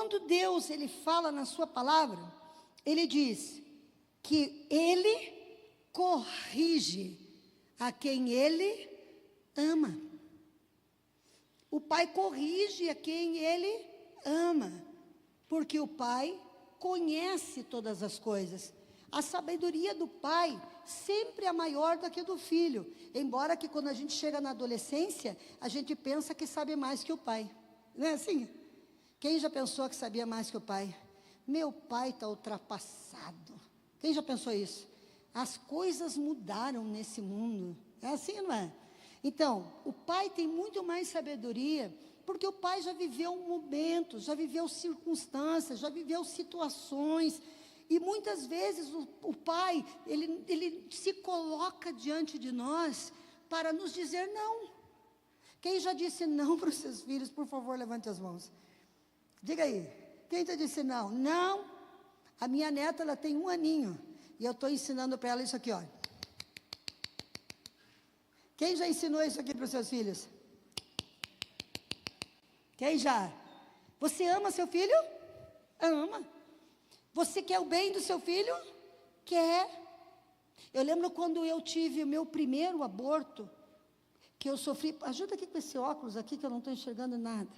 quando Deus, Ele fala na sua palavra, Ele diz que Ele corrige a quem Ele ama. O Pai corrige a quem Ele ama, porque o Pai conhece todas as coisas. A sabedoria do pai sempre é maior do que a do filho, embora que quando a gente chega na adolescência, a gente pensa que sabe mais que o pai, não é assim? Quem já pensou que sabia mais que o pai? Meu pai está ultrapassado. Quem já pensou isso? As coisas mudaram nesse mundo, é assim, não é? Então, o pai tem muito mais sabedoria, porque o pai já viveu momentos, já viveu circunstâncias, já viveu situações. E muitas vezes o pai, ele se coloca diante de nós para nos dizer não. Quem já disse não para os seus filhos, por favor, levante as mãos. Diga aí, quem já disse não? Não, a minha neta, ela tem 1 aninho, e eu estou ensinando para ela isso aqui, olha. Quem já ensinou isso aqui para os seus filhos? Quem já? Você ama seu filho? Ama. Você quer o bem do seu filho? Quer. Eu lembro quando eu tive o meu primeiro aborto, que eu sofri, ajuda aqui com esse óculos aqui que eu não estou enxergando nada.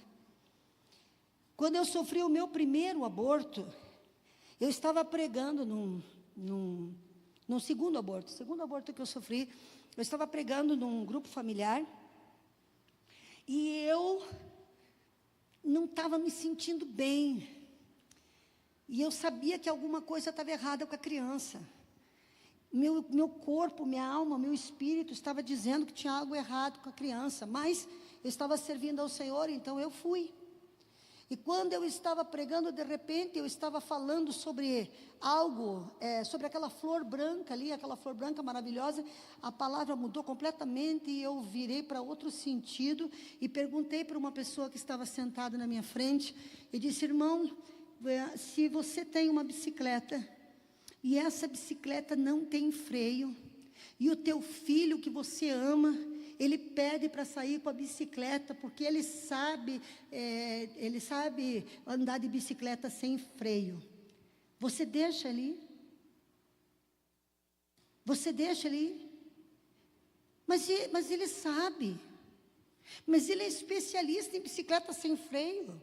Quando eu sofri o meu primeiro aborto, eu estava pregando num segundo aborto que eu sofri, eu estava pregando num grupo familiar, e eu não estava me sentindo bem. E eu sabia que alguma coisa estava errada com a criança. Meu corpo, minha alma, meu espírito estava dizendo que tinha algo errado com a criança. Mas eu estava servindo ao Senhor, então eu fui. E quando eu estava pregando, de repente, eu estava falando sobre algo, sobre aquela flor branca ali, aquela flor branca maravilhosa. A palavra mudou completamente e eu virei para outro sentido. E perguntei para uma pessoa que estava sentada na minha frente. E disse, irmão, se você tem uma bicicleta e essa bicicleta não tem freio, e o teu filho que você ama, ele pede para sair com a bicicleta, porque ele sabe andar de bicicleta sem freio, você deixa ele? Você deixa ele? Mas ele sabe, mas ele é especialista em bicicleta sem freio.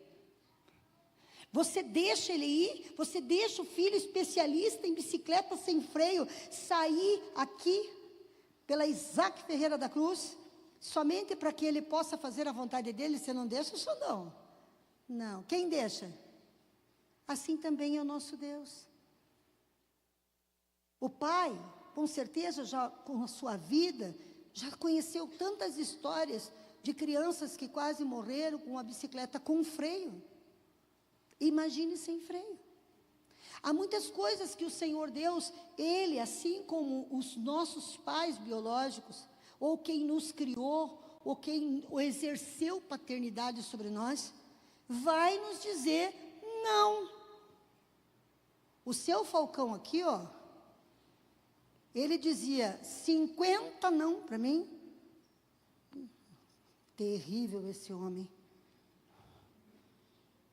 Você deixa ele ir? Você deixa o filho especialista em bicicleta sem freio sair aqui pela Isaac Ferreira da Cruz, somente para que ele possa fazer a vontade dele? Você não deixa isso não? Não. Quem deixa? Assim também é o nosso Deus. O pai, com certeza, já com a sua vida, já conheceu tantas histórias de crianças que quase morreram com a bicicleta com freio. Imagine sem freio. Há muitas coisas que o Senhor Deus, Ele, assim como os nossos pais biológicos, ou quem nos criou, ou quem exerceu paternidade sobre nós, vai nos dizer não. O seu Falcão aqui, ó, ele dizia 50 não para mim. Terrível esse homem.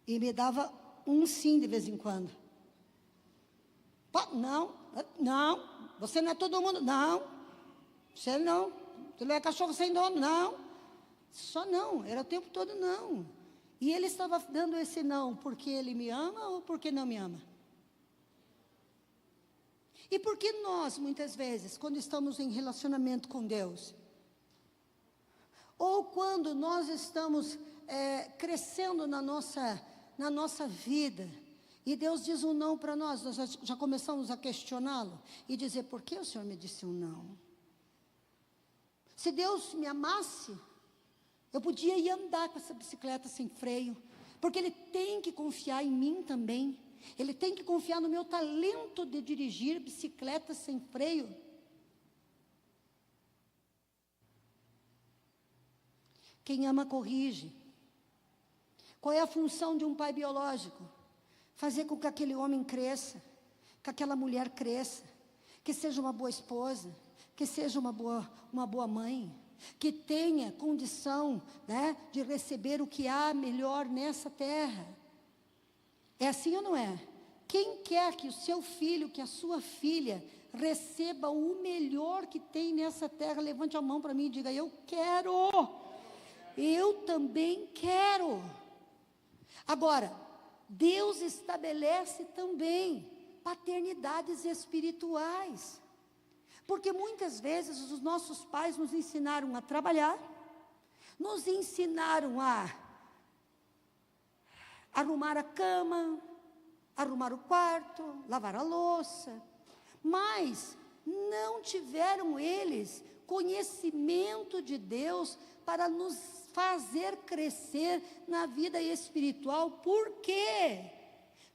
E me dava um sim de vez em quando. Não, você não é todo mundo, não, você não é cachorro sem dono, não, só não, era o tempo todo não. E ele estava dando esse não porque ele me ama ou porque não me ama? E por que nós, muitas vezes, quando estamos em relacionamento com Deus, ou quando nós estamos crescendo na nossa vida, e Deus diz um não para nós já começamos a questioná-lo, e dizer, por que o Senhor me disse um não? Se Deus me amasse, eu podia ir andar com essa bicicleta sem freio, porque Ele tem que confiar em mim também, Ele tem que confiar no meu talento de dirigir bicicleta sem freio. Quem ama corrige. Qual é a função de um pai biológico? Fazer com que aquele homem cresça, que aquela mulher cresça, que seja uma boa esposa, que seja uma boa mãe, que tenha condição, né, de receber o que há melhor nessa terra. É assim ou não é? Quem quer que o seu filho, que a sua filha receba o melhor que tem nessa terra, levante a mão para mim e diga: eu quero. Eu também quero. Agora, Deus estabelece também paternidades espirituais. Porque muitas vezes os nossos pais nos ensinaram a trabalhar, nos ensinaram a arrumar a cama, arrumar o quarto, lavar a louça, mas não tiveram eles conhecimento de Deus para nos fazer crescer na vida espiritual. Por quê?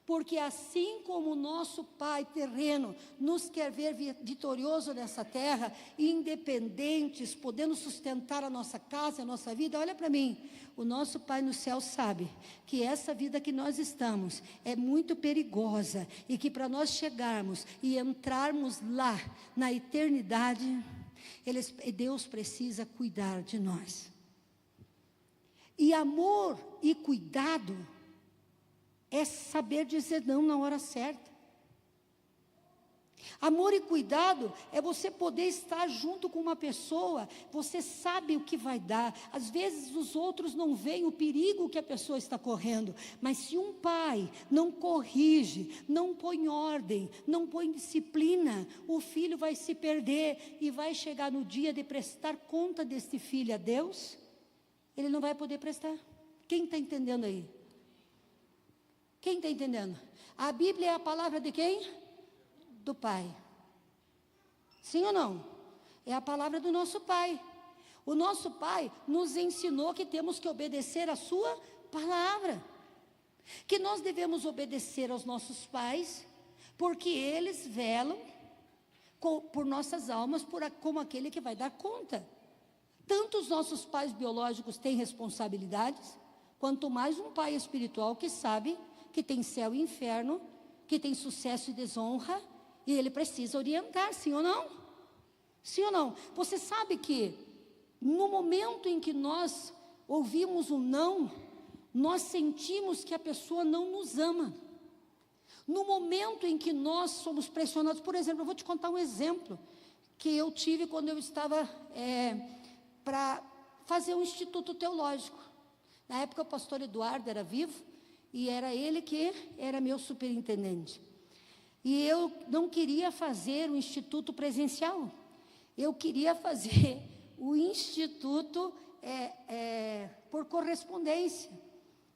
Porque assim como o nosso Pai terreno nos quer ver vitorioso nessa terra, independentes, podendo sustentar a nossa casa, a nossa vida, olha para mim, o nosso Pai no céu sabe que essa vida que nós estamos é muito perigosa e que para nós chegarmos e entrarmos lá na eternidade, Deus precisa cuidar de nós. E amor e cuidado é saber dizer não na hora certa. Amor e cuidado é você poder estar junto com uma pessoa, você sabe o que vai dar. Às vezes os outros não veem o perigo que a pessoa está correndo, mas se um pai não corrige, não põe ordem, não põe disciplina, o filho vai se perder e vai chegar no dia de prestar conta deste filho a Deus, ele não vai poder prestar. Quem está entendendo aí? Quem está entendendo? A Bíblia é a palavra de quem? Do Pai. Sim ou não? É a palavra do nosso Pai. O nosso Pai nos ensinou que temos que obedecer a sua palavra. Que nós devemos obedecer aos nossos pais, porque eles velam por nossas almas, como aquele que vai dar conta. Tanto os nossos pais biológicos têm responsabilidades, quanto mais um pai espiritual que sabe que tem céu e inferno, que tem sucesso e desonra, e ele precisa orientar, sim ou não? Sim ou não? Você sabe que no momento em que nós ouvimos um não, nós sentimos que a pessoa não nos ama. No momento em que nós somos pressionados, por exemplo, eu vou te contar um exemplo que eu tive quando eu estava para fazer um instituto teológico. Na época o pastor Eduardo era vivo, e era ele que era meu superintendente. E eu não queria fazer o instituto presencial. Eu queria fazer o instituto por correspondência.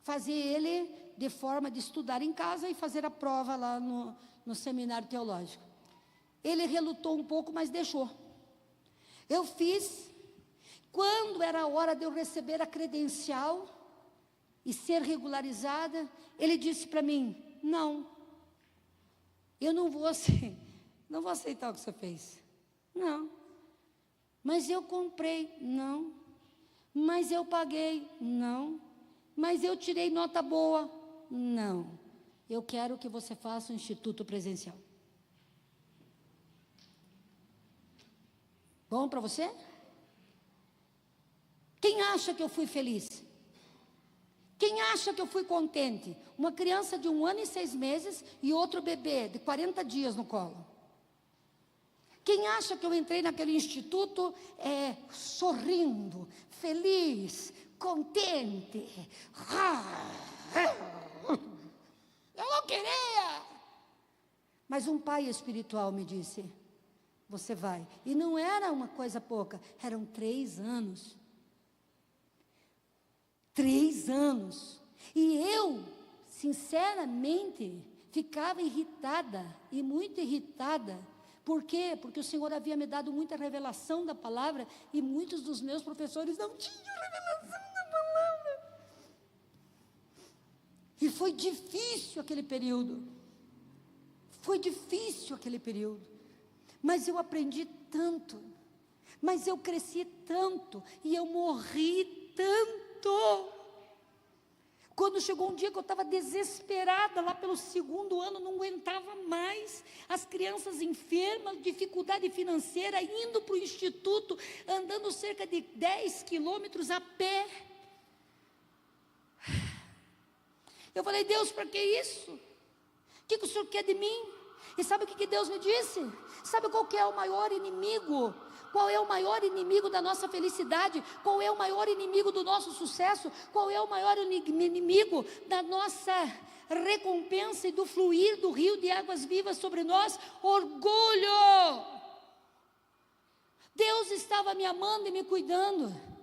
Fazer ele de forma de estudar em casa e fazer a prova lá no seminário teológico. Ele relutou um pouco, mas deixou. Eu fiz. Quando era a hora de eu receber a credencial e ser regularizada, ele disse para mim: não, eu não vou aceitar o que você fez. Não. Mas eu comprei. Não. Mas eu paguei. Não. Mas eu tirei nota boa. Não. Eu quero que você faça um instituto presencial. Bom para você? Quem acha que eu fui feliz? Quem acha que eu fui contente? Uma criança de 1 ano e 6 meses e outro bebê de 40 dias no colo. Quem acha que eu entrei naquele instituto sorrindo, feliz, contente? Eu não queria. Mas um pai espiritual me disse: você vai. E não era uma coisa pouca, eram 3 anos. 3 anos. E eu, sinceramente, ficava irritada, e muito irritada. Por quê? Porque o Senhor havia me dado muita revelação da palavra, e muitos dos meus professores não tinham revelação da palavra. E foi difícil aquele período. Foi difícil aquele período. Mas eu aprendi tanto. Mas eu cresci tanto. E eu morri tanto. Quando chegou um dia que eu estava desesperada, lá pelo 2º ano, não aguentava mais, as crianças enfermas, dificuldade financeira, indo para o instituto, andando cerca de 10 quilômetros a pé. Eu falei: Deus, para que isso? O que o Senhor quer de mim? E sabe o que Deus me disse? Sabe qual que é o maior inimigo? Qual é o maior inimigo da nossa felicidade? Qual é o maior inimigo do nosso sucesso? Qual é o maior inimigo da nossa recompensa e do fluir do rio de águas vivas sobre nós? Orgulho! Deus estava me amando e me cuidando.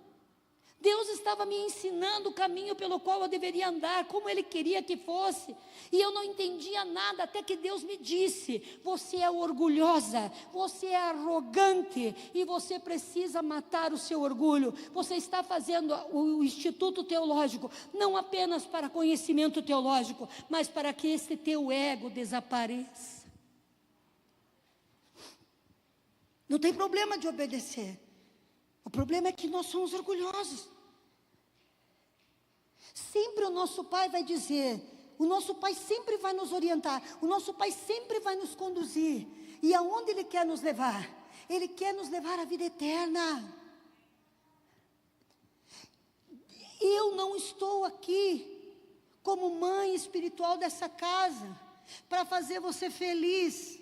Deus estava me ensinando o caminho pelo qual eu deveria andar, como Ele queria que fosse, e eu não entendia nada, até que Deus me disse: você é orgulhosa, você é arrogante, e você precisa matar o seu orgulho. Você está fazendo o Instituto Teológico, não apenas para conhecimento teológico, mas para que esse teu ego desapareça. Não tem problema de obedecer. O problema é que nós somos orgulhosos. Sempre o nosso pai vai dizer, o nosso pai sempre vai nos orientar, o nosso pai sempre vai nos conduzir. E aonde ele quer nos levar? Ele quer nos levar à vida eterna. Eu não estou aqui como mãe espiritual dessa casa para fazer você feliz.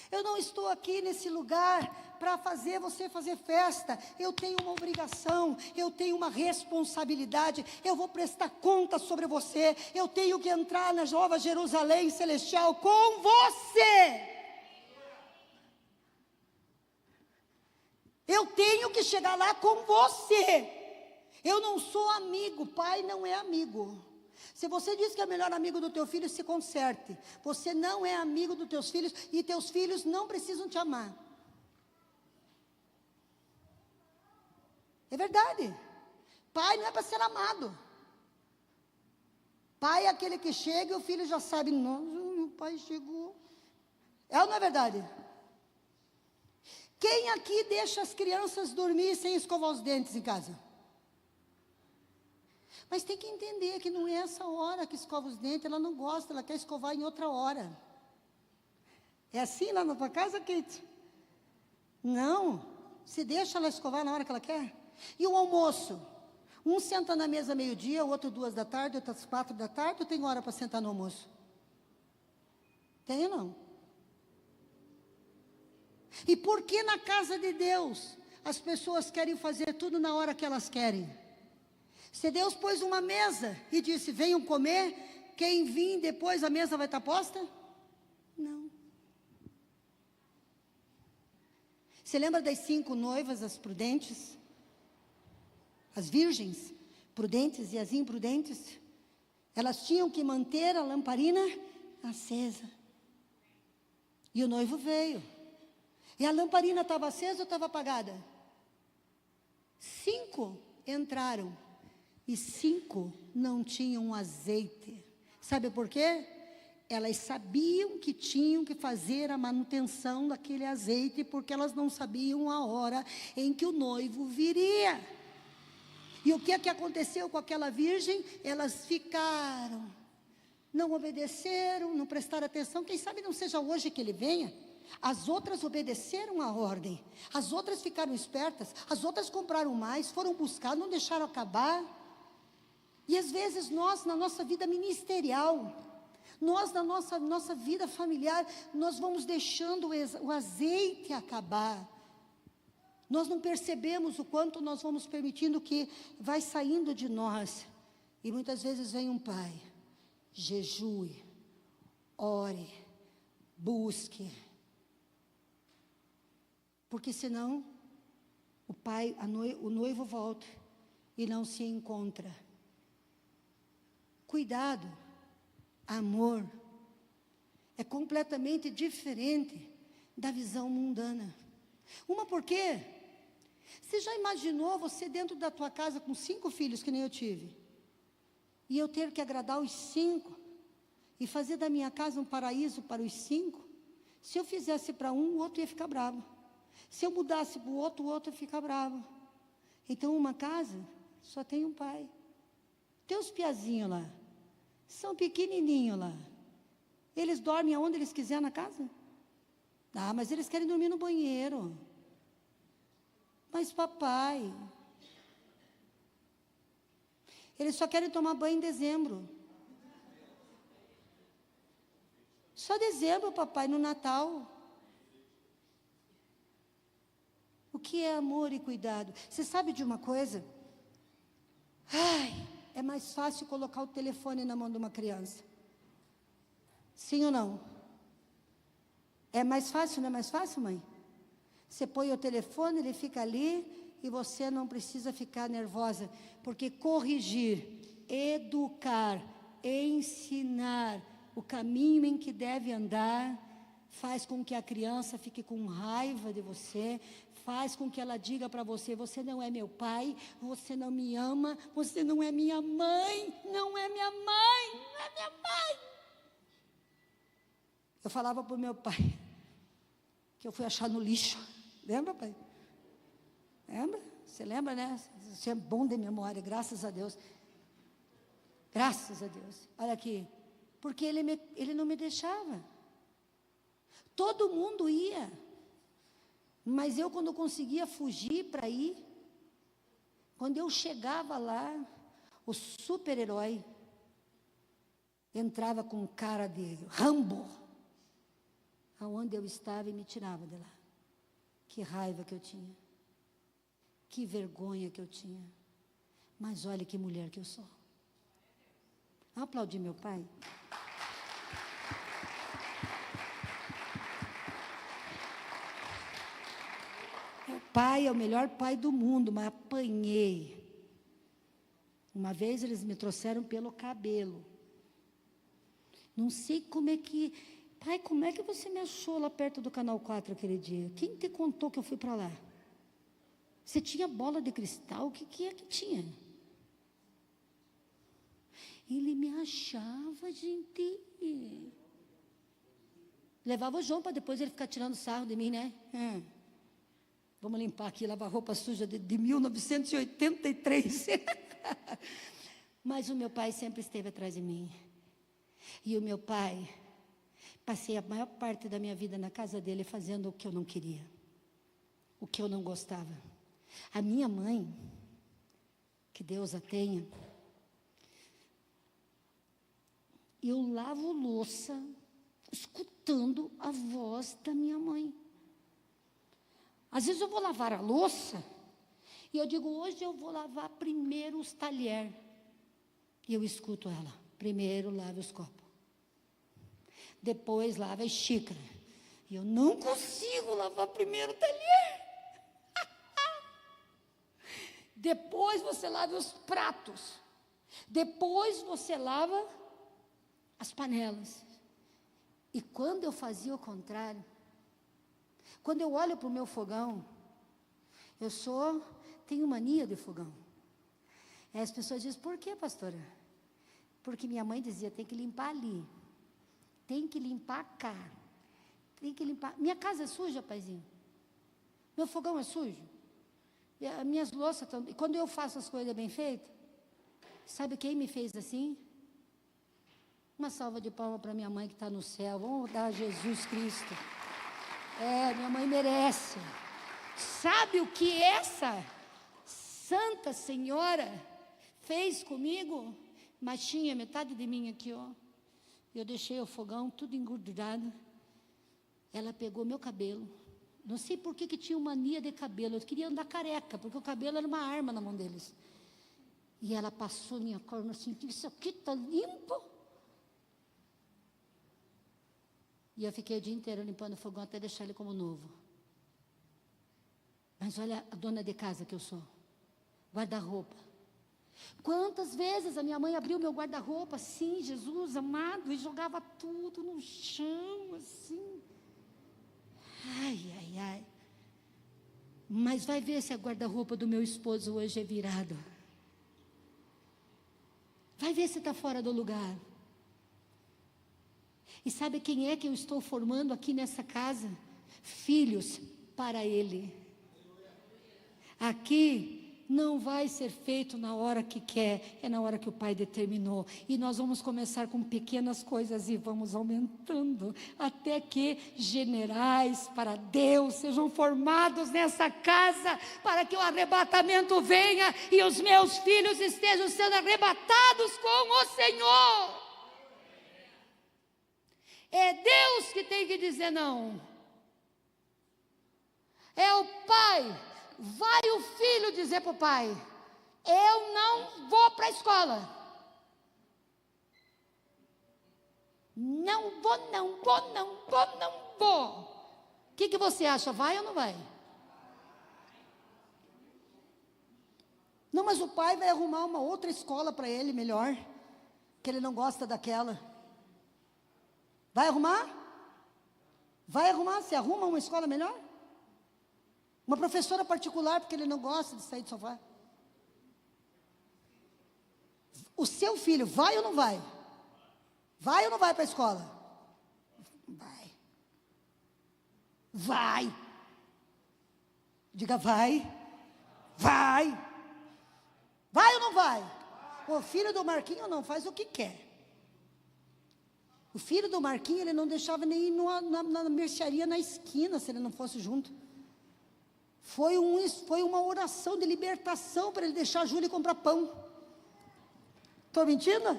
Eu não estou aqui nesse lugar para fazer você fazer festa. Eu tenho uma obrigação, eu tenho uma responsabilidade, eu vou prestar conta sobre você, eu tenho que entrar na Nova Jerusalém Celestial com você. Eu tenho que chegar lá com você. Eu não sou amigo, pai não é amigo. Se você diz que é o melhor amigo do teu filho, se conserte. Você não é amigo dos teus filhos e teus filhos não precisam te amar. É verdade. Pai não é para ser amado. Pai é aquele que chega e o filho já sabe: nossa, meu pai chegou. É ou não é verdade? Quem aqui deixa as crianças dormir sem escovar os dentes em casa? Mas tem que entender que não é essa hora que escova os dentes, ela não gosta, ela quer escovar em outra hora. É assim lá na tua casa, Kate? Não, se deixa ela escovar na hora que ela quer. E o almoço? Um senta na mesa meio-dia, o outro 2 da tarde, outro às 4 da tarde, ou tem hora para sentar no almoço? Tem ou não? E por que na casa de Deus as pessoas querem fazer tudo na hora que elas querem? Se Deus pôs uma mesa e disse: venham comer, quem vir depois a mesa vai estar posta? Não. Você lembra das 5 noivas, as prudentes? As virgens prudentes e as imprudentes? Elas tinham que manter a lamparina acesa. E o noivo veio. E a lamparina estava acesa ou estava apagada? 5 entraram. E 5 não tinham azeite. Sabe por quê? Elas sabiam que tinham que fazer a manutenção daquele azeite, porque elas não sabiam a hora em que o noivo viria. E o que é que aconteceu com aquela virgem? Elas ficaram, não obedeceram, não prestaram atenção. Quem sabe não seja hoje que ele venha. As outras obedeceram a ordem, as outras ficaram espertas, as outras compraram mais, foram buscar, não deixaram acabar. E às vezes nós, na nossa vida ministerial, nós na nossa vida familiar, nós vamos deixando o azeite acabar. Nós não percebemos o quanto nós vamos permitindo que vai saindo de nós. E muitas vezes vem um pai: jejue, ore, busque. Porque senão o noivo volta e não se encontra. Cuidado, amor é completamente diferente da visão mundana. Uma por quê? Você já imaginou você dentro da tua casa com 5 filhos, que nem eu tive, e eu ter que agradar os 5 e fazer da minha casa um paraíso para os 5? Se eu fizesse para um, o outro ia ficar bravo. Se eu mudasse para o outro ia ficar bravo. Então uma casa só tem um pai. Tem os piazinhos lá, são pequenininhos lá. Eles dormem aonde eles quiserem na casa? Ah, mas eles querem dormir no banheiro. Mas papai, Eles só querem tomar banho em dezembro. Só dezembro, papai, no Natal. O que é amor e cuidado? Você sabe de uma coisa? Ai, é mais fácil colocar o telefone na mão de uma criança. Sim ou não? É mais fácil, não é mais fácil, mãe? Você põe o telefone, ele fica ali e você não precisa ficar nervosa, porque corrigir, educar, ensinar o caminho em que deve andar, faz com que a criança fique com raiva de você, faz com que ela diga para você: você não é meu pai, você não me ama, você não é minha mãe, não é minha mãe, não é minha mãe. Eu falava para o meu pai, que eu fui achar no lixo. Lembra, pai? Lembra? Você lembra, né? Você é bom de memória, graças a Deus. Graças a Deus. Olha aqui. Porque ele não me deixava. Todo mundo ia. Mas eu, quando conseguia fugir para ir, quando eu chegava lá, o super-herói entrava com cara de Rambo, aonde eu estava, e me tirava de lá. Que raiva que eu tinha. Que vergonha que eu tinha. Mas olha que mulher que eu sou. Vamos aplaudir meu pai? Meu pai é o melhor pai do mundo, mas apanhei. Uma vez eles me trouxeram pelo cabelo. Não sei como é que... Pai, como é que você me achou lá perto do Canal 4 aquele dia? Quem te contou que eu fui para lá? Você tinha bola de cristal? O que é que tinha? Ele me achava, gente. Levava o João para depois ele ficar tirando sarro de mim, né? Vamos limpar aqui, lavar roupa suja de 1983. Mas o meu pai sempre esteve atrás de mim. E o meu pai, passei a maior parte da minha vida na casa dele fazendo o que eu não queria, o que eu não gostava. A minha mãe, que Deus a tenha, eu lavo louça escutando a voz da minha mãe. Às vezes eu vou lavar a louça e eu digo: hoje eu vou lavar primeiro os talheres. E eu escuto ela: primeiro lave os copos, depois lava as xícaras. E eu não consigo lavar primeiro o talher. Depois você lava os pratos. Depois você lava as panelas. E quando eu fazia o contrário, quando eu olho para o meu fogão, tenho mania de fogão. Aí as pessoas dizem: por que, pastora? Porque minha mãe dizia: tem que limpar ali, tem que limpar cá, tem que limpar. Minha casa é suja, paizinho? Meu fogão é sujo? E as minhas louças estão... E quando eu faço as coisas bem feitas, sabe quem me fez assim? Uma salva de palmas para minha mãe que está no céu. Vamos dar a Jesus Cristo. Minha mãe merece. Sabe o que essa Santa Senhora fez comigo? Mas tinha metade de mim aqui, ó. Eu deixei o fogão tudo engordurado. Ela pegou meu cabelo. Não sei por que tinha mania de cabelo. Eu queria andar careca, porque o cabelo era uma arma na mão deles. E ela passou minha corna assim: isso aqui está limpo. E eu fiquei o dia inteiro limpando o fogão até deixar ele como novo. Mas olha a dona de casa que eu sou. Guarda-roupa. Quantas vezes a minha mãe abriu meu guarda-roupa assim, Jesus amado, e jogava tudo no chão, assim. Ai, ai, ai. Mas vai ver se a guarda-roupa do meu esposo hoje é virado. Vai ver se está fora do lugar. E sabe quem é que eu estou formando aqui nessa casa? Filhos para Ele. Aqui não vai ser feito na hora que quer, é na hora que o Pai determinou. E nós vamos começar com pequenas coisas e vamos aumentando, até que generais para Deus sejam formados nessa casa, para que o arrebatamento venha e os meus filhos estejam sendo arrebatados com o Senhor. É Deus que tem que dizer não. É o pai. Vai o filho dizer para o pai: eu não vou para a escola. Não vou, não vou, não vou, não vou. O que você acha? Vai ou não vai? Não, mas o pai vai arrumar uma outra escola para ele melhor, que ele não gosta daquela. Vai arrumar? Vai arrumar? Você arruma uma escola melhor? Uma professora particular, porque ele não gosta de sair do sofá. O seu filho vai ou não vai? Vai ou não vai para a escola? Vai. Vai. Diga vai. Vai. Vai ou não vai? O filho do Marquinho não faz o que quer. O filho do Marquinho, ele não deixava nem ir na mercearia na esquina, se ele não fosse junto. Foi uma oração de libertação para ele deixar a Júlia comprar pão. Estou mentindo?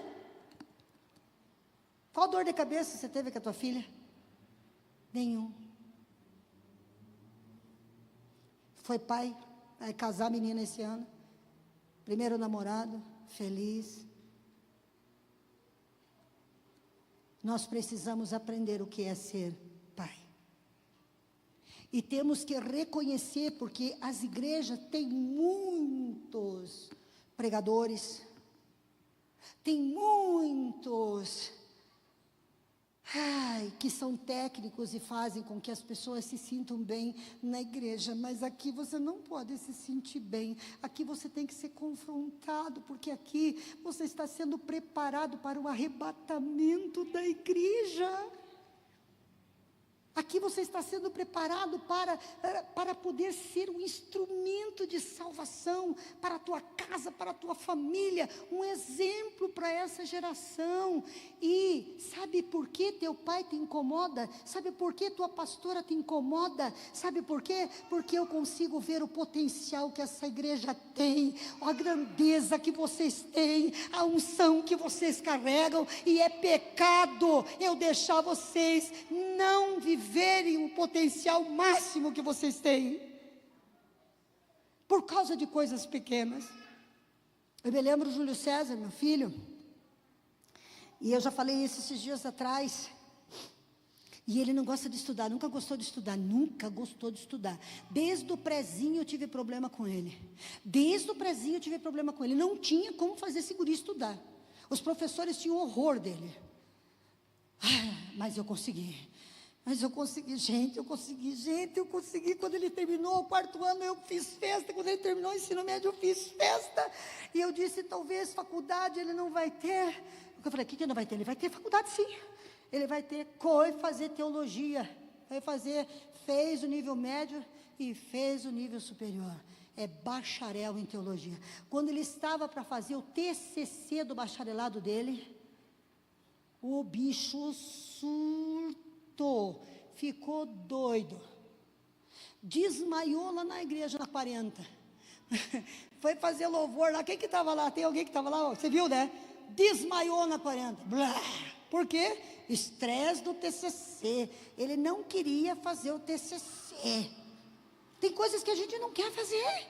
Qual dor de cabeça você teve com a tua filha? Nenhum. Foi pai, vai casar a menina esse ano. Primeiro namorado, feliz. Nós precisamos aprender o que é ser pai. E temos que reconhecer, porque as igrejas têm muitos pregadores, tem muitos que são técnicos e fazem com que as pessoas se sintam bem na igreja, mas aqui você não pode se sentir bem, aqui você tem que ser confrontado, porque aqui você está sendo preparado para o arrebatamento da igreja. Aqui você está sendo preparado para poder ser um instrumento de salvação para a tua casa, para a tua família, um exemplo para essa geração. E sabe por que teu pai te incomoda? Sabe por que tua pastora te incomoda? Sabe por quê? Porque eu consigo ver o potencial que essa igreja tem, a grandeza que vocês têm, a unção que vocês carregam, e é pecado eu deixar vocês não viverem o potencial máximo que vocês têm, por causa de coisas pequenas. Eu me lembro do Júlio César, meu filho, e eu já falei isso esses dias atrás, e ele não gosta de estudar, nunca gostou de estudar, desde o prezinho eu tive problema com ele, não tinha como fazer esse guri estudar, os professores tinham horror dele, mas eu consegui, gente, quando ele terminou o quarto ano, eu fiz festa, quando ele terminou o ensino médio, eu fiz festa, e eu disse, talvez faculdade ele não vai ter. Eu falei, o que não vai ter? Ele vai ter faculdade sim, ele vai fazer teologia, fez o nível médio e fez o nível superior, é bacharel em teologia. Quando ele estava para fazer o TCC do bacharelado dele, o bicho surtou, ficou doido, desmaiou lá na igreja na 40, foi fazer louvor lá, quem que estava lá? Tem alguém que estava lá? Você viu, né? Desmaiou na 40, blá. Por quê? Estresse do TCC, ele não queria fazer o TCC. Tem coisas que a gente não quer fazer,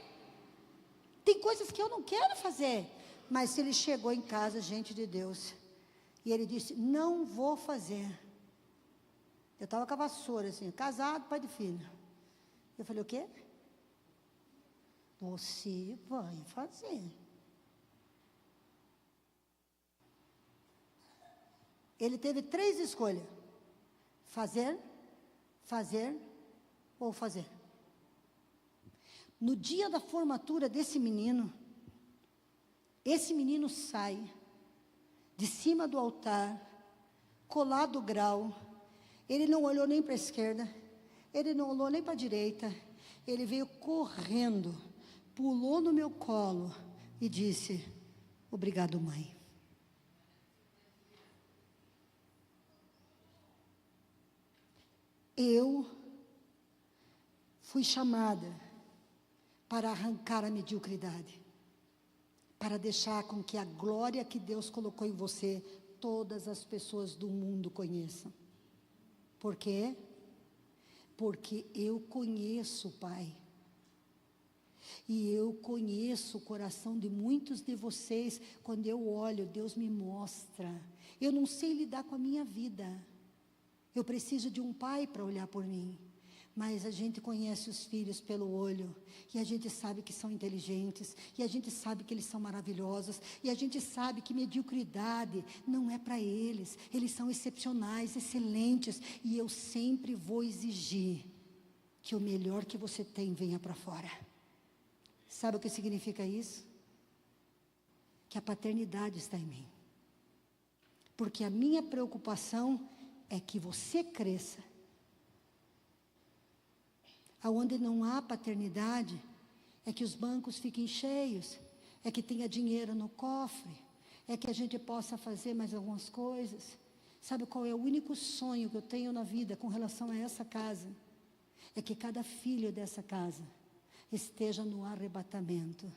tem coisas que eu não quero fazer, mas se ele chegou em casa, gente de Deus, e ele disse, não vou fazer. Eu estava com a vassoura assim, casado, pai de filho. Eu falei, o quê? Você vai fazer. Ele teve 3 escolhas: fazer ou fazer. No dia da formatura desse menino, esse menino sai de cima do altar, colado o grau, ele não olhou nem para a esquerda, ele não olhou nem para a direita, ele veio correndo pulou no meu colo e disse: obrigado, mãe. Eu fui chamada para arrancar a mediocridade, para deixar com que a glória que Deus colocou em você, todas as pessoas do mundo conheçam. Por quê? Porque eu conheço o Pai. E eu conheço o coração de muitos de vocês. Quando eu olho, Deus me mostra. Eu não sei lidar com a minha vida. Eu preciso de um pai para olhar por mim. Mas a gente conhece os filhos pelo olho. E a gente sabe que são inteligentes. E a gente sabe que eles são maravilhosos. E a gente sabe que mediocridade não é para eles. Eles são excepcionais, excelentes. E eu sempre vou exigir que o melhor que você tem venha para fora. Sabe o que significa isso? Que a paternidade está em mim. Porque a minha preocupação é que você cresça. Aonde não há paternidade, é que os bancos fiquem cheios, é que tenha dinheiro no cofre, é que a gente possa fazer mais algumas coisas. Sabe qual é o único sonho que eu tenho na vida com relação a essa casa? É que cada filho dessa casa esteja no arrebatamento,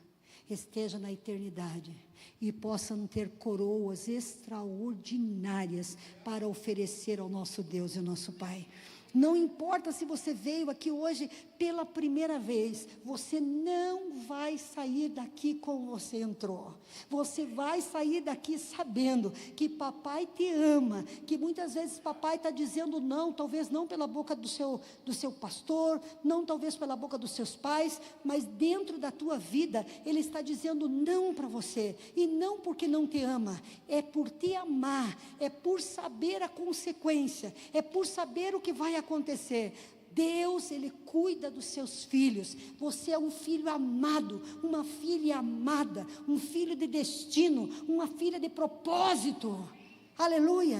esteja na eternidade e possam ter coroas extraordinárias para oferecer ao nosso Deus e ao nosso Pai. Não importa se você veio aqui hoje pela primeira vez, você não vai sair daqui como você entrou. Você vai sair daqui sabendo que papai te ama, que muitas vezes papai está dizendo não, talvez não pela boca do seu pastor, não talvez pela boca dos seus pais, mas dentro da tua vida, ele está dizendo não para você, e não porque não te ama, é por te amar, é por saber a consequência, é por saber o que vai acontecer. Deus, Ele cuida dos seus filhos. Você é um filho amado, uma filha amada, um filho de destino, uma filha de propósito. Aleluia.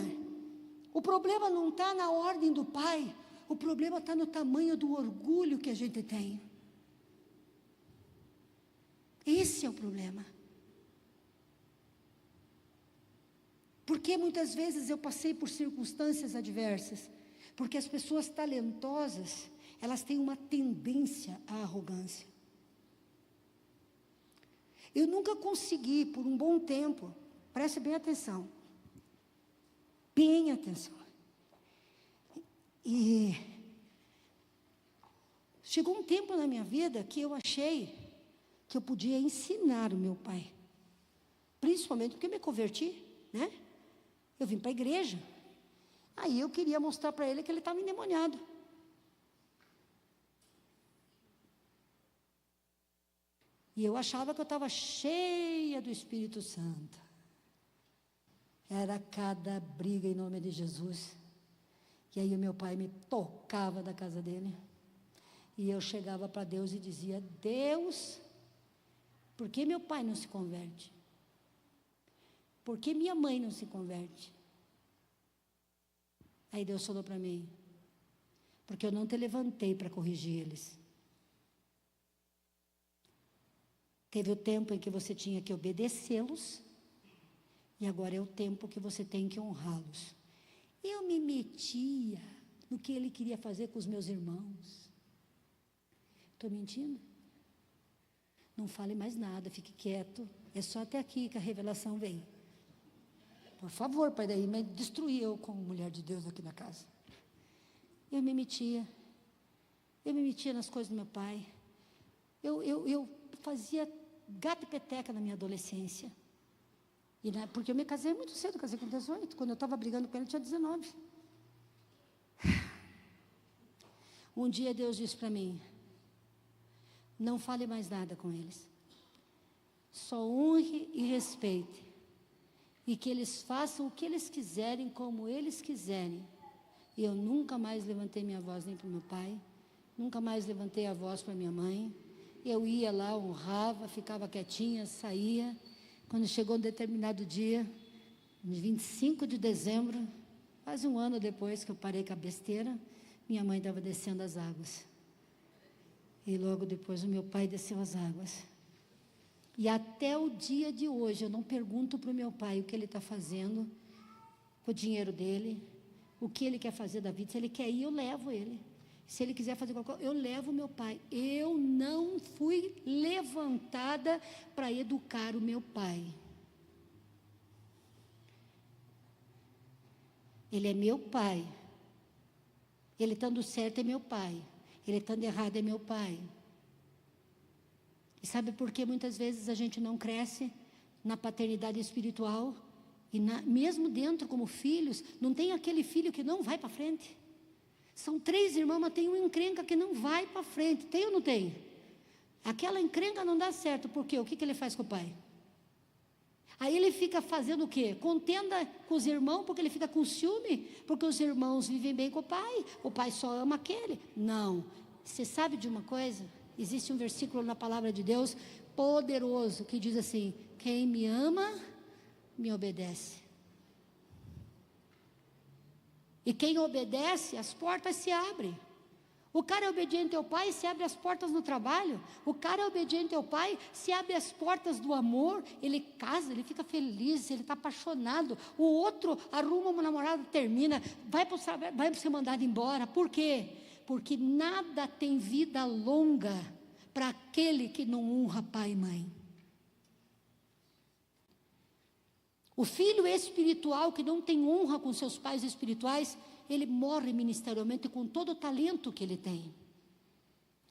O problema não está na ordem do pai, o problema está no tamanho do orgulho que a gente tem. Esse é o problema. Porque muitas vezes eu passei por circunstâncias adversas. Porque as pessoas talentosas, elas têm uma tendência à arrogância. Eu nunca consegui, por um bom tempo, preste bem atenção. Bem atenção. E chegou um tempo na minha vida que eu achei que eu podia ensinar o meu pai. Principalmente porque eu me converti, né? Eu vim para a igreja. Aí eu queria mostrar para ele que ele estava endemoniado. E eu achava que eu estava cheia do Espírito Santo. Era cada briga em nome de Jesus. E aí o meu pai me tocava da casa dele. E eu chegava para Deus e dizia: Deus, por que meu pai não se converte? Por que minha mãe não se converte? Aí Deus falou para mim: porque eu não te levantei para corrigir eles. Teve o tempo em que você tinha que obedecê-los, e agora é o tempo que você tem que honrá-los. Eu me metia no que ele queria fazer com os meus irmãos. Estou mentindo? Não fale mais nada, fique quieto. É só até aqui que a revelação vem. Por favor, pai, daí me destruí eu como mulher de Deus aqui na casa. Eu me metia nas coisas do meu pai. Eu fazia gato e peteca na minha adolescência. Porque eu me casei muito cedo, casei com 18. Quando eu estava brigando com ele, eu tinha 19. Um dia Deus disse para mim: não fale mais nada com eles. Só honre e respeite. E que eles façam o que eles quiserem, como eles quiserem. E eu nunca mais levantei minha voz nem para o meu pai, nunca mais levantei a voz para minha mãe. Eu ia lá, honrava, ficava quietinha, saía. Quando chegou um determinado dia, 25 de dezembro, quase um ano depois que eu parei com a besteira, minha mãe estava descendo as águas. E logo depois o meu pai desceu as águas. E até o dia de hoje, eu não pergunto para o meu pai o que ele está fazendo com o dinheiro dele, o que ele quer fazer da vida. Se ele quer ir, eu levo ele. Se ele quiser fazer qualquer coisa, eu levo o meu pai. Eu não fui levantada para educar o meu pai. Ele é meu pai. Ele estando certo é meu pai. Ele estando errado é meu pai. E sabe por que muitas vezes a gente não cresce na paternidade espiritual? E mesmo dentro como filhos, não tem aquele filho que não vai para frente. São 3 irmãos, mas tem uma encrenca que não vai para frente. Tem ou não tem? Aquela encrenca não dá certo. Por quê? O que ele faz com o pai? Aí ele fica fazendo o quê? Contenda com os irmãos, porque ele fica com ciúme, porque os irmãos vivem bem com o pai só ama aquele. Não. Você sabe de uma coisa? Existe um versículo na palavra de Deus poderoso que diz assim: quem me ama, me obedece. E quem obedece, as portas se abrem. O cara é obediente ao pai, se abre as portas no trabalho. O cara é obediente ao pai, se abre as portas do amor. Ele casa, ele fica feliz, ele está apaixonado. O outro arruma uma namorada, termina, vai ser mandado embora. Por quê? Porque nada tem vida longa para aquele que não honra pai e mãe. O filho espiritual que não tem honra com seus pais espirituais, ele morre ministerialmente com todo o talento que ele tem.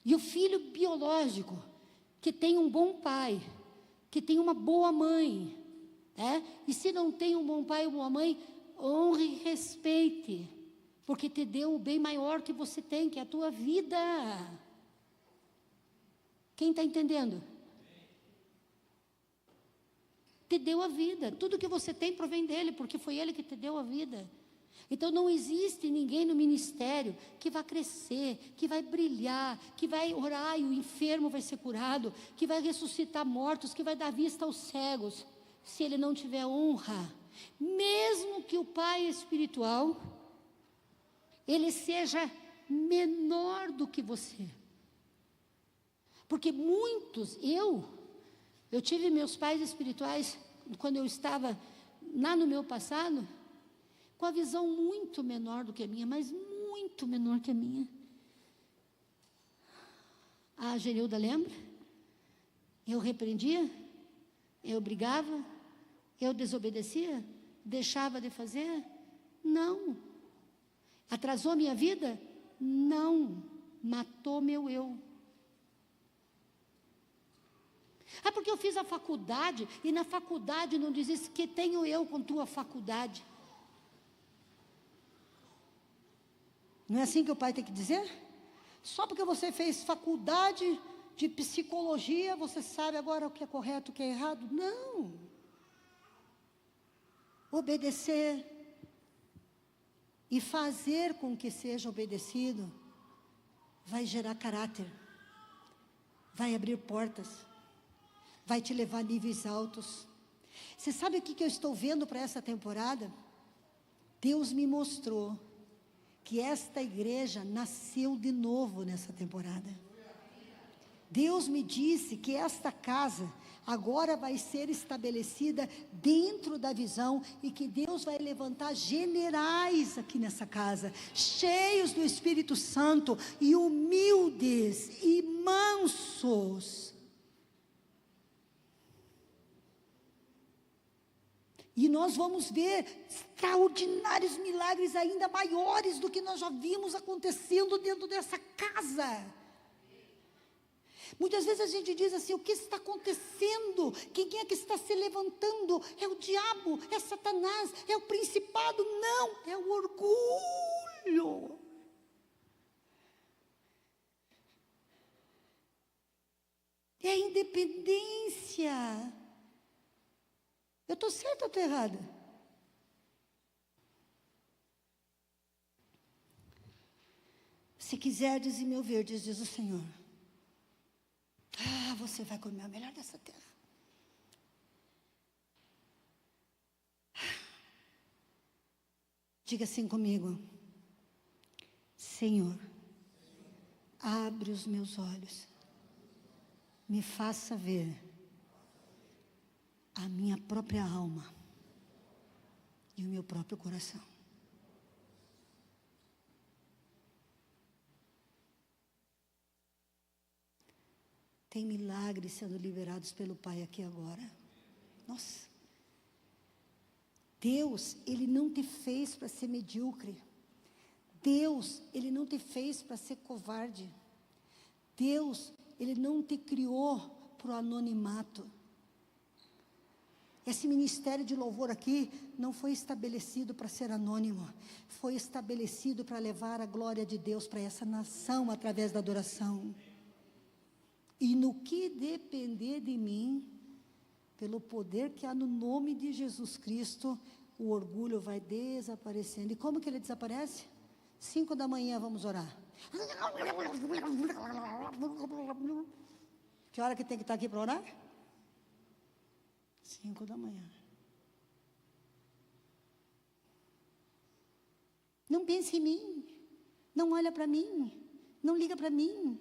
E o filho biológico, que tem um bom pai, que tem uma boa mãe, e se não tem um bom pai ou uma mãe, honre e respeite, porque te deu o bem maior que você tem, que é a tua vida. Quem está entendendo? Te deu a vida, tudo que você tem provém dele, porque foi ele que te deu a vida. Então não existe ninguém no ministério que vai crescer, que vai brilhar, que vai orar e o enfermo vai ser curado, que vai ressuscitar mortos, que vai dar vista aos cegos, se ele não tiver honra. Mesmo que o pai espiritual, ele seja menor do que você. Porque muitos, eu tive meus pais espirituais, quando eu estava lá no meu passado, com a visão muito menor do que a minha, mas muito menor que a minha. A Genilda lembra? Eu repreendia, eu brigava, eu desobedecia, deixava de fazer? Não. Atrasou a minha vida? Não. Matou meu eu. Porque eu fiz a faculdade, e na faculdade não diz isso, que tenho eu com tua faculdade. Não é assim que o pai tem que dizer? Só porque você fez faculdade de psicologia, você sabe agora o que é correto, o que é errado? Não. Obedecer e fazer com que seja obedecido vai gerar caráter, vai abrir portas, vai te levar a níveis altos. Você sabe o que eu estou vendo para essa temporada? Deus me mostrou que esta igreja nasceu de novo nessa temporada. Deus me disse que esta casa agora vai ser estabelecida dentro da visão e que Deus vai levantar generais aqui nessa casa, cheios do Espírito Santo e humildes e mansos. E nós vamos ver extraordinários milagres ainda maiores do que nós já vimos acontecendo dentro dessa casa. Muitas vezes a gente diz assim: o que está acontecendo? Quem é que está se levantando? É o diabo, é Satanás, é o principado? Não, é o orgulho. É a independência. Eu estou certa ou estou errada? Se quiserdes e me ouvirdes, diz o Senhor, você vai comer o melhor dessa terra. Diga assim comigo: Senhor, abre os meus olhos, me faça ver a minha própria alma e o meu próprio coração. Tem milagres sendo liberados pelo Pai aqui agora. Nossa. Deus, Ele não te fez para ser medíocre. Deus, Ele não te fez para ser covarde. Deus, Ele não te criou para o anonimato. Esse ministério de louvor aqui não foi estabelecido para ser anônimo. Foi estabelecido para levar a glória de Deus para essa nação através da adoração. E no que depender de mim, pelo poder que há no nome de Jesus Cristo, o orgulho vai desaparecendo. E como que ele desaparece? 5 da manhã vamos orar. Que hora que tem que estar aqui para orar? 5 da manhã. Não pense em mim. Não olha para mim. Não liga para mim.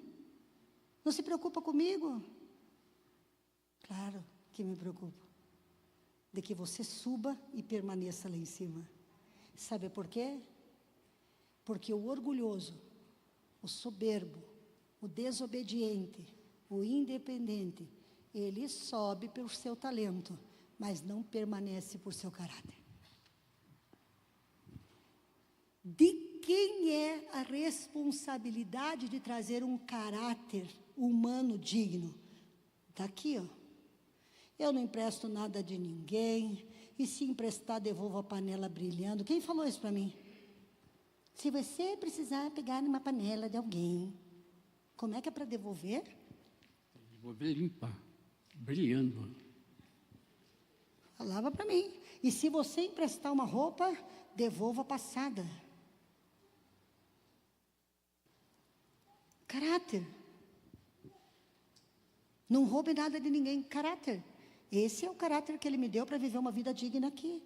Não se preocupa comigo? Claro que me preocupo. De que você suba e permaneça lá em cima. Sabe por quê? Porque o orgulhoso, o soberbo, o desobediente, o independente, ele sobe pelo seu talento, mas não permanece por seu caráter. De quem é a responsabilidade de trazer um caráter humano digno? Está aqui, ó. Eu não empresto nada de ninguém, e se emprestar, devolvo a panela brilhando. Quem falou isso para mim? Se você precisar pegar numa panela de alguém, como é que é para devolver? Devolver limpa, brilhando. Falava para mim. E se você emprestar uma roupa, devolva passada. Caráter. Não roube nada de ninguém. Caráter. Esse é o caráter que Ele me deu para viver uma vida digna aqui.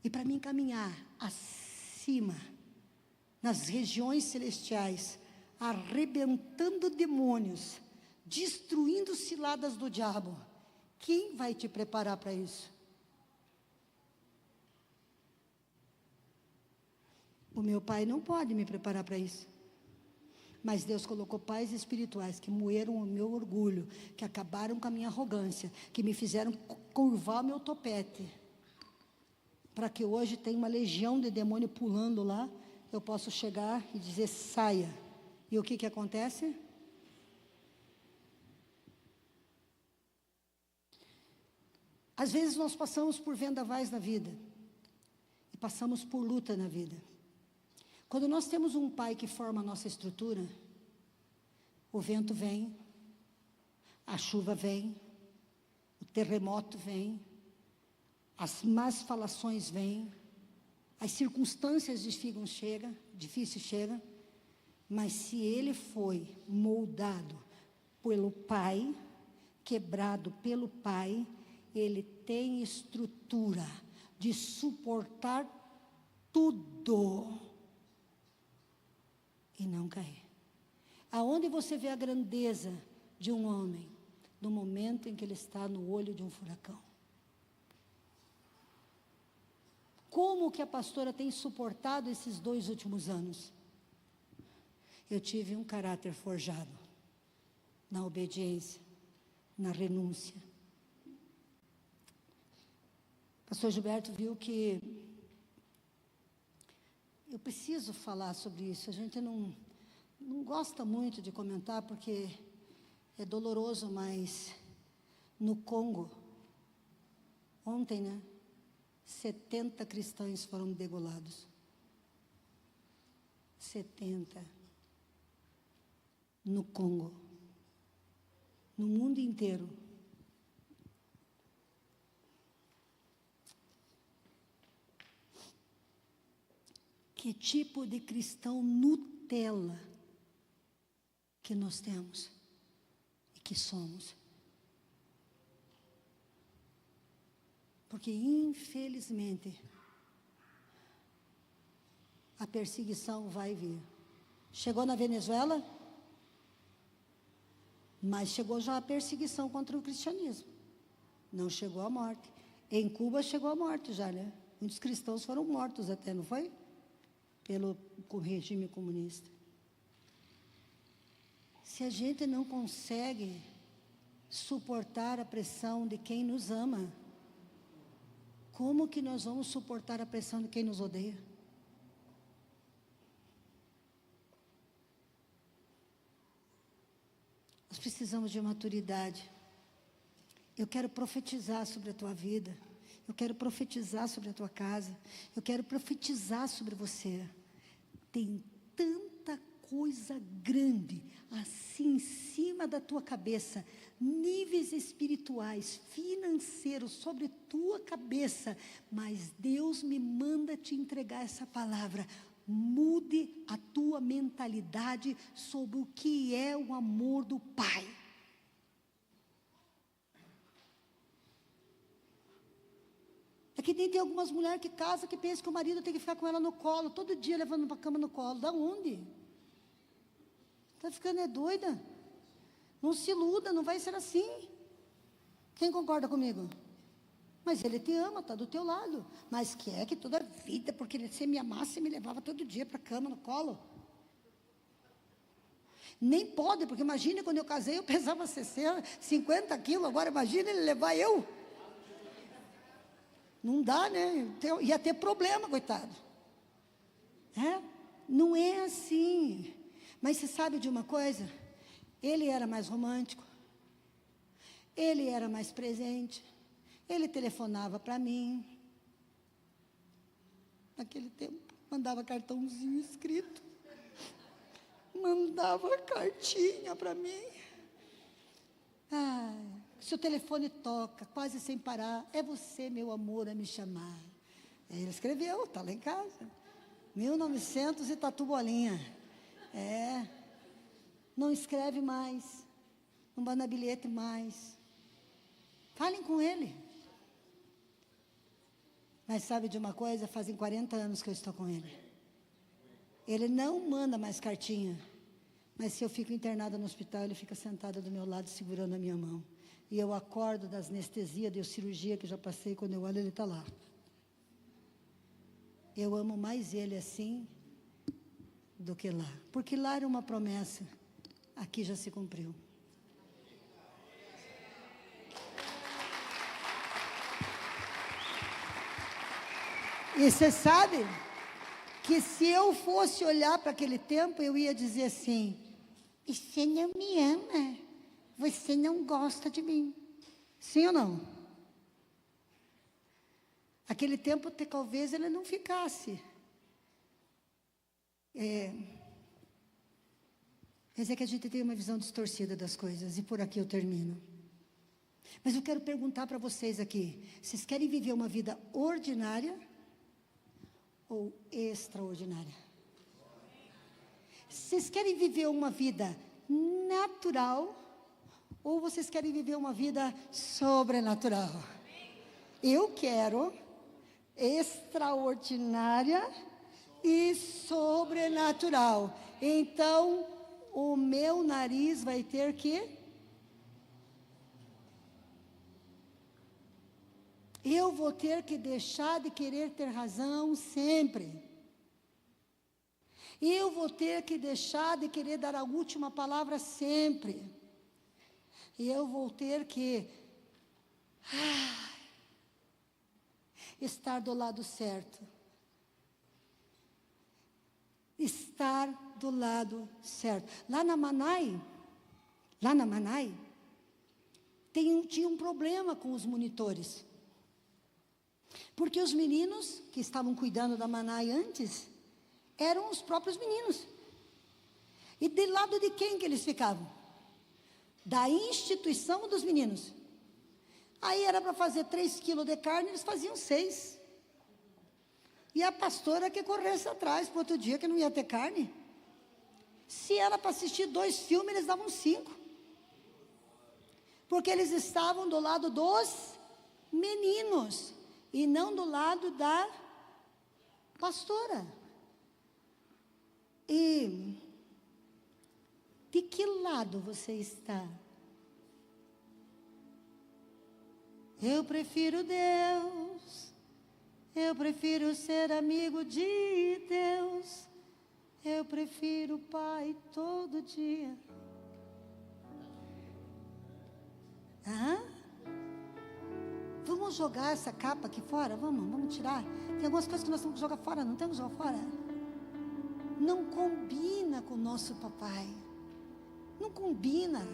E para mim caminhar acima, nas regiões celestiais, arrebentando demônios, destruindo ciladas do diabo. Quem vai te preparar para isso? O meu pai não pode me preparar para isso. Mas Deus colocou pais espirituais que moeram o meu orgulho, que acabaram com a minha arrogância, que me fizeram curvar o meu topete, para que hoje tenha uma legião de demônio pulando lá, eu posso chegar e dizer, saia. E o que que acontece? Às vezes nós passamos por vendavais na vida, e passamos por luta na vida. Quando nós temos um pai que forma a nossa estrutura, o vento vem, a chuva vem, o terremoto vem, as más falações vêm, as circunstâncias difíceis chegam, mas se ele foi moldado pelo pai, quebrado pelo pai, ele tem estrutura de suportar tudo e não cair. Aonde você vê a grandeza de um homem? No momento em que ele está no olho de um furacão. Como que a pastora tem suportado esses 2 últimos anos? Eu tive um caráter forjado na obediência, na renúncia. Pastor Gilberto viu que eu preciso falar sobre isso. A gente não gosta muito de comentar porque é doloroso, mas no Congo, ontem, né? 70 cristãos foram degolados. 70. No Congo. No mundo inteiro. Que tipo de cristão Nutella que nós temos e que somos? Porque, infelizmente, a perseguição vai vir. Chegou na Venezuela? Mas chegou já a perseguição contra o cristianismo. Não chegou à morte. Em Cuba chegou à morte já, né? Muitos cristãos foram mortos até, não foi? Pelo regime comunista. Se a gente não consegue suportar a pressão de quem nos ama, como que nós vamos suportar a pressão de quem nos odeia? Nós precisamos de maturidade. Eu quero profetizar sobre a tua vida. Eu quero profetizar sobre a tua casa. Eu quero profetizar sobre você. Tem tanta coisa grande assim em cima da tua cabeça, níveis espirituais, financeiros sobre tua cabeça, mas Deus me manda te entregar essa palavra. Mude a tua mentalidade sobre o que é o amor do Pai. Aqui tem algumas mulheres que casam, que pensam que o marido tem que ficar com ela no colo, todo dia levando para a cama no colo. Da onde? Está ficando doida? Não se iluda, não vai ser assim. Quem concorda comigo? Mas ele te ama, está do teu lado. Mas quer que toda a vida, porque você me amasse, me levava todo dia para a cama no colo. Nem pode, porque imagine quando eu casei, eu pesava 50 quilos, agora imagine ele levar eu. Não dá, né? Ia ter problema, coitado. Não é assim. Mas você sabe de uma coisa? Ele era mais romântico. Ele era mais presente. Ele telefonava para mim. Naquele tempo, mandava cartãozinho escrito. Mandava cartinha para mim. Se o telefone toca, quase sem parar, é você, meu amor, a me chamar. Ele escreveu, está lá em casa. 1900 e tatu bolinha. Não escreve mais. Não manda bilhete mais. Falem com ele. Mas sabe de uma coisa? Fazem 40 anos que eu estou com ele. Ele não manda mais cartinha. Mas se eu fico internada no hospital, ele fica sentado do meu lado, segurando a minha mão. E eu acordo das anestesias, de cirurgia que já passei, quando eu olho, ele está lá. Eu amo mais ele assim do que lá. Porque lá era uma promessa, aqui já se cumpriu. E você sabe que se eu fosse olhar para aquele tempo, eu ia dizer assim: você não me ama, você não gosta de mim. Sim ou não? Aquele tempo, talvez ele não ficasse. Mas é que a gente tem uma visão distorcida das coisas, e por aqui eu termino. Mas eu quero perguntar para vocês aqui: vocês querem viver uma vida ordinária ou extraordinária? Vocês querem viver uma vida natural ou vocês querem viver uma vida sobrenatural? Eu quero extraordinária e sobrenatural. Então, o meu nariz vai ter que... Eu vou ter que deixar de querer ter razão sempre. Eu vou ter que deixar de querer dar a última palavra sempre. E eu vou ter que estar do lado certo. Estar do lado certo. Lá na Manai, tinha um problema com os monitores. Porque os meninos que estavam cuidando da Manai antes, eram os próprios meninos. E de lado de quem que eles ficavam? Da instituição dos meninos. Aí era para fazer 3 quilos de carne, eles faziam 6. E a pastora que corresse atrás, para outro dia que não ia ter carne. Se era para assistir 2 filmes, eles davam 5. Porque eles estavam do lado dos meninos, e não do lado da pastora. E de que lado você está Eu prefiro Deus. Eu prefiro ser amigo de Deus. Eu prefiro o Pai todo dia. Vamos jogar essa capa aqui fora? Vamos tirar. Tem algumas coisas que nós temos que jogar fora, não temos que jogar fora? Não combina com o nosso papai. Não combina.